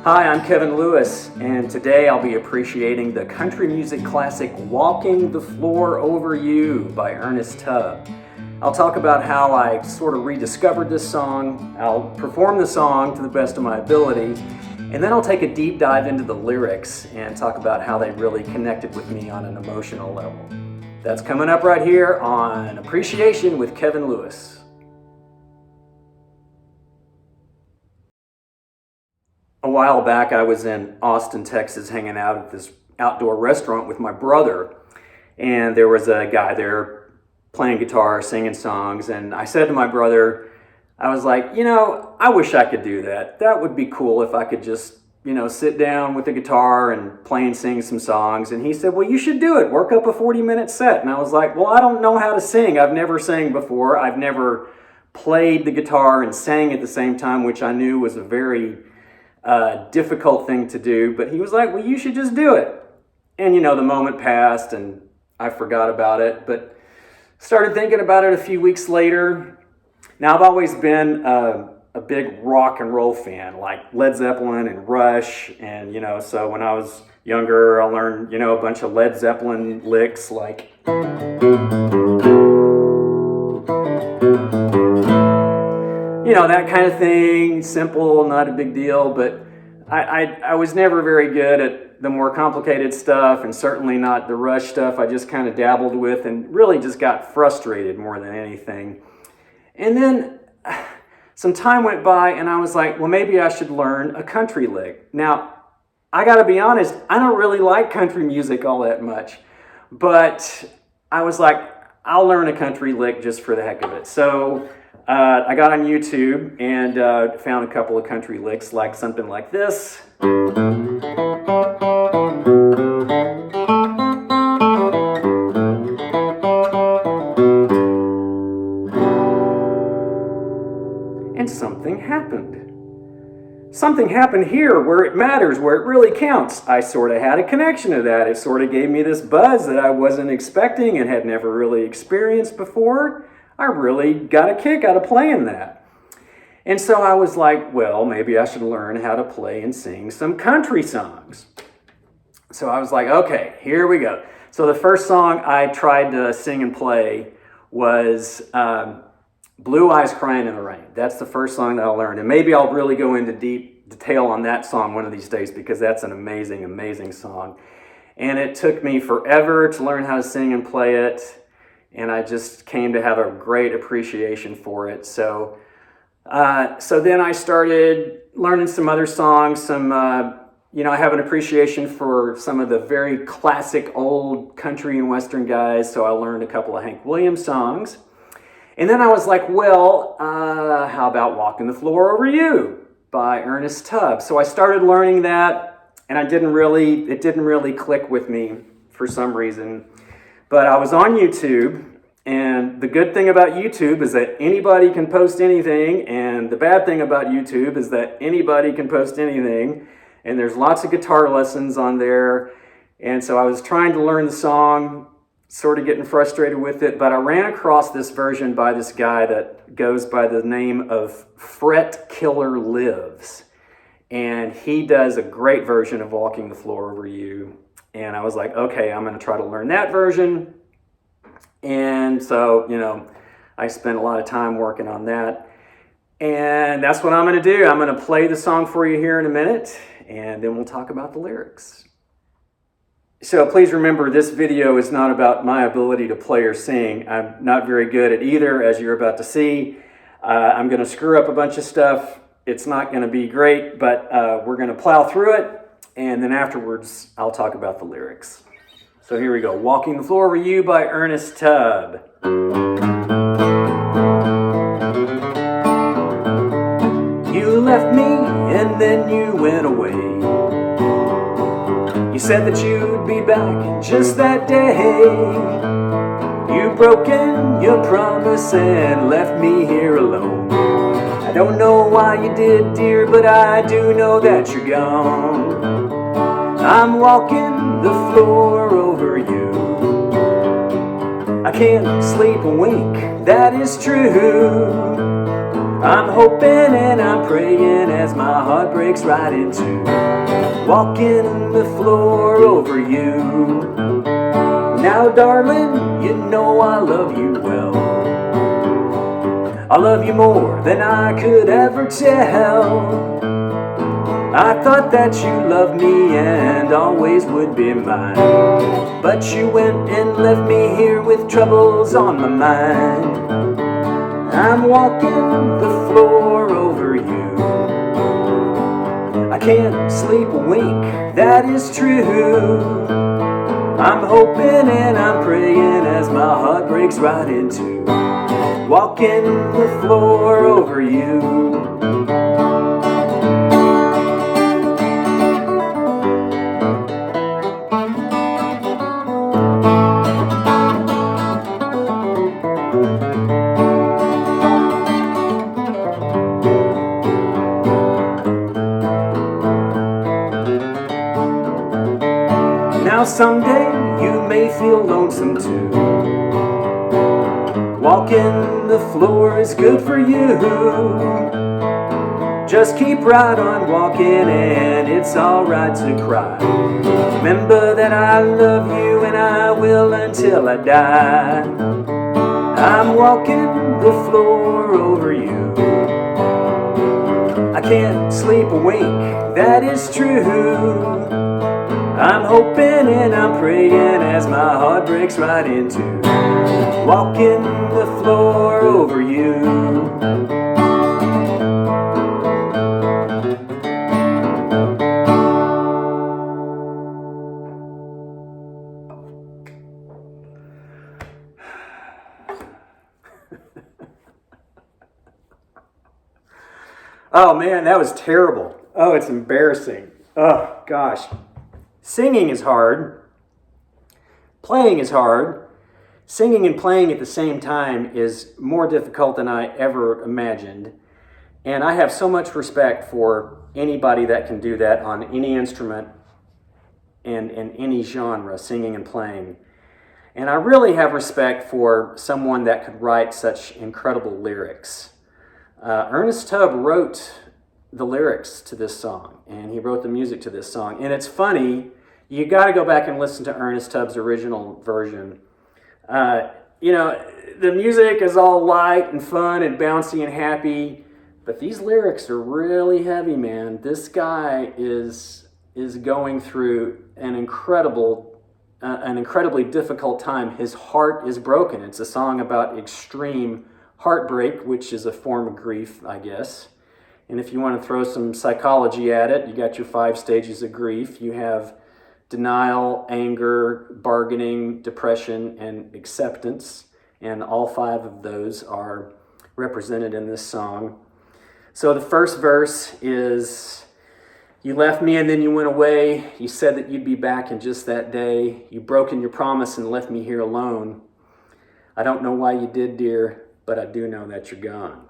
Hi, I'm Kevin Lewis, and today I'll be appreciating the country music classic Walking the Floor Over You by Ernest Tubb. I'll talk about how I sort of rediscovered this song, I'll perform the song to the best of my ability, and then I'll take a deep dive into the lyrics and talk about how they really connected with me on an emotional level. That's coming up right here on Appreciation with Kevin Lewis. A while back, I was in Austin, Texas, hanging out at this outdoor restaurant with my brother, and there was a guy there playing guitar, singing songs, and I said to my brother, I was like, I wish I could do that. That would be cool if I could just, sit down with the guitar and play and sing some songs. And he said, well, you should do it. Work up a 40-minute set. And I was like, well, I don't know how to sing. I've never sang before. I've never played the guitar and sang at the same time, which I knew was a very difficult thing to do, but he was like, well, you should just do it. And the moment passed and I forgot about it, but started thinking about it a few weeks later. Now, I've always been a big rock and roll fan, like Led Zeppelin and Rush, and so when I was younger, I learned a bunch of Led Zeppelin licks like that kind of thing, simple, not a big deal, but I was never very good at the more complicated stuff, and certainly not the Rush stuff. I just kind of dabbled with and really just got frustrated more than anything. And then some time went by and I was like, well, maybe I should learn a country lick. Now, I gotta be honest, I don't really like country music all that much, but I was like, I'll learn a country lick just for the heck of it. So I got on YouTube and found a couple of country licks, like something like this. And something happened. Something happened here where it matters, where it really counts. I sort of had a connection to that. It sort of gave me this buzz that I wasn't expecting and had never really experienced before. I really got a kick out of playing that. And so I was like, well, maybe I should learn how to play and sing some country songs. So I was like, okay, here we go. So the first song I tried to sing and play was Blue Eyes Crying in the Rain. That's the first song that I learned. And maybe I'll really go into deep detail on that song one of these days, because that's an amazing, amazing song. And it took me forever to learn how to sing and play it. And I just came to have a great appreciation for it. So then I started learning some other songs. I have an appreciation for some of the very classic old country and western guys. So I learned a couple of Hank Williams songs. And then I was like, well, how about Walking the Floor Over You by Ernest Tubb? So I started learning that, and it didn't really click with me for some reason. But I was on YouTube, and the good thing about YouTube is that anybody can post anything, and the bad thing about YouTube is that anybody can post anything, and there's lots of guitar lessons on there. And so I was trying to learn the song, sort of getting frustrated with it, but I ran across this version by this guy that goes by the name of Fret Killer Lives, and he does a great version of Walking the Floor Over You. And I was like, okay, I'm going to try to learn that version. And so, I spent a lot of time working on that. And that's what I'm going to do. I'm going to play the song for you here in a minute, and then we'll talk about the lyrics. So please remember, this video is not about my ability to play or sing. I'm not very good at either, as you're about to see. I'm going to screw up a bunch of stuff. It's not going to be great, but we're going to plow through it. And then afterwards, I'll talk about the lyrics. So here we go. Walking the Floor Over You by Ernest Tubb. You left me and then you went away. You said that you'd be back just that day. You've broken your promise and left me here alone. I don't know why you did, dear, but I do know that you're gone. I'm walking the floor over you. I can't sleep a wink, that is true. I'm hoping and I'm praying as my heart breaks right in two, walking the floor over you. Now, darling, you know I love you well. I love you more than I could ever tell. I thought that you loved me and always would be mine, but you went and left me here with troubles on my mind. I'm walking the floor over you. I can't sleep a wink, that is true. I'm hoping and I'm praying as my heart breaks right in two, walking the floor over you. Now someday you may feel lonesome too. Walking the floor is good for you. Just keep right on walking and it's alright to cry. Remember that I love you and I will until I die. I'm walking the floor over you. I can't sleep a wink, that is true. I'm hoping and I'm praying as my heart breaks right in two, walking the floor over you. Oh man, that was terrible. Oh, it's embarrassing. Oh gosh. Singing is hard. Playing is hard. Singing and playing at the same time is more difficult than I ever imagined. And I have so much respect for anybody that can do that on any instrument and in any genre, singing and playing. And I really have respect for someone that could write such incredible lyrics. Ernest Tubb wrote the lyrics to this song, and he wrote the music to this song. And it's funny, you got to go back and listen to Ernest Tubb's original version. The music is all light and fun and bouncy and happy, but these lyrics are really heavy, man. This guy is going through an incredibly difficult time. His heart is broken. It's a song about extreme heartbreak, which is a form of grief, I guess. And if you want to throw some psychology at it, you got your 5 stages of grief. You have denial, anger, bargaining, depression, and acceptance. And all 5 of those are represented in this song. So the first verse is, you left me and then you went away. You said that you'd be back in just that day. You broken your promise and left me here alone. I don't know why you did, dear, but I do know that you're gone.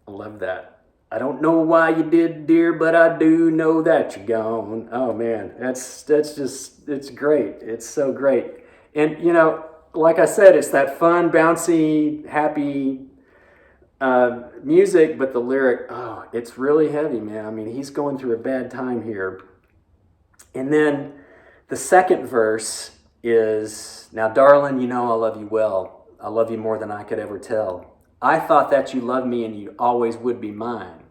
I love that. I don't know why you did, dear, but I do know that you're gone. Oh man, that's just, it's great. It's so great. And like I said, it's that fun, bouncy, happy music, but the lyric, it's really heavy, man. I mean, he's going through a bad time here. And then the second verse is, now darling, you know I love you well. I love you more than I could ever tell. I thought that you loved me and you always would be mine.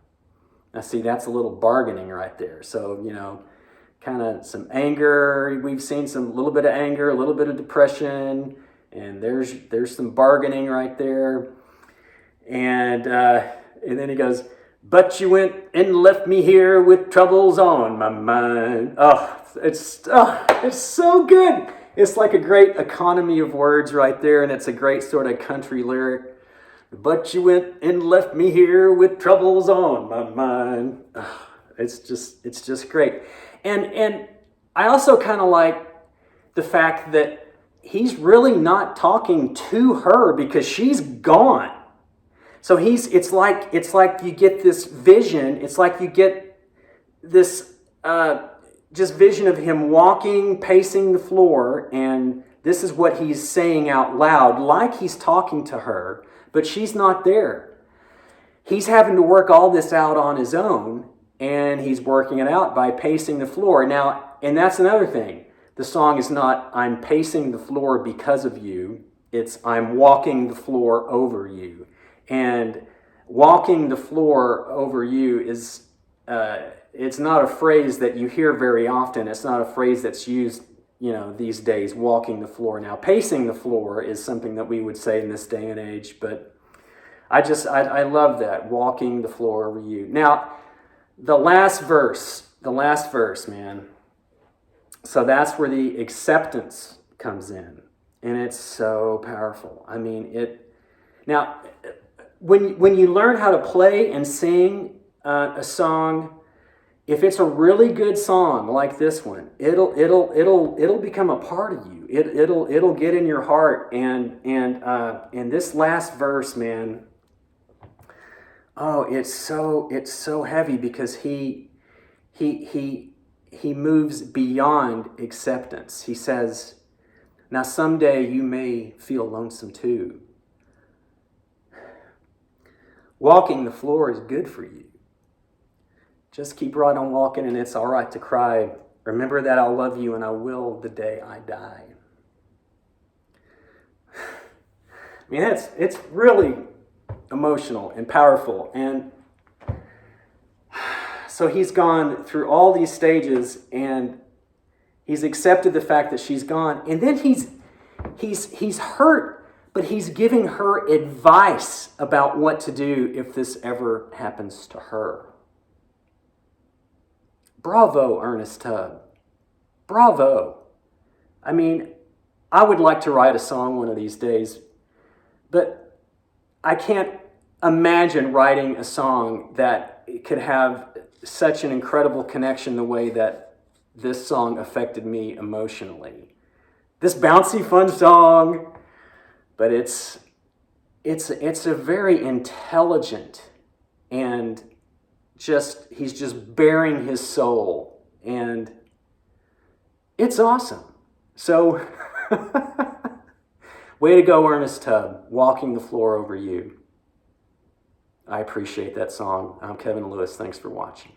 Now see, that's a little bargaining right there. So, kind of some anger. We've seen a little bit of anger, a little bit of depression, and there's some bargaining right there. And then he goes, but you went and left me here with troubles on my mind. It's so good. It's like a great economy of words right there, and it's a great sort of country lyric. But you went and left me here with troubles on my mind. It's just great. And I also kind of like the fact that he's really not talking to her because she's gone. So it's like you get this vision. It's like you get this just vision of him walking, pacing the floor, and this is what he's saying out loud, like he's talking to her, but she's not there. he's having to work all this out on his own, and he's working it out by pacing the floor. Now, and that's another thing. The song is not, I'm pacing the floor because of you. It's, I'm walking the floor over you. And walking the floor over you is, it's not a phrase that you hear very often. It's not a phrase that's used, these days, walking the floor. Now, pacing the floor is something that we would say in this day and age, but I love that, walking the floor over you. Now, the last verse, man. So that's where the acceptance comes in, and it's so powerful. I mean, now, when you learn how to play and sing a song, if it's a really good song like this one, it'll become a part of you. It'll get in your heart, and this last verse, man. Oh, it's so heavy because he moves beyond acceptance. He says, now someday you may feel lonesome too. Walking the floor is good for you. Just keep right on walking, and it's all right to cry. Remember that I'll love you, and I will the day I die. I mean, it's really emotional and powerful. And so he's gone through all these stages, and he's accepted the fact that she's gone. And then he's hurt, but he's giving her advice about what to do if this ever happens to her. Bravo, Ernest Tubb. Bravo. I mean, I would like to write a song one of these days, but I can't imagine writing a song that could have such an incredible connection the way that this song affected me emotionally. This bouncy, fun song, but it's a very intelligent, and he's just bearing his soul, and it's awesome. So, way to go, Ernest Tubb, walking the floor over you. I appreciate that song. I'm Kevin Lewis. Thanks for watching.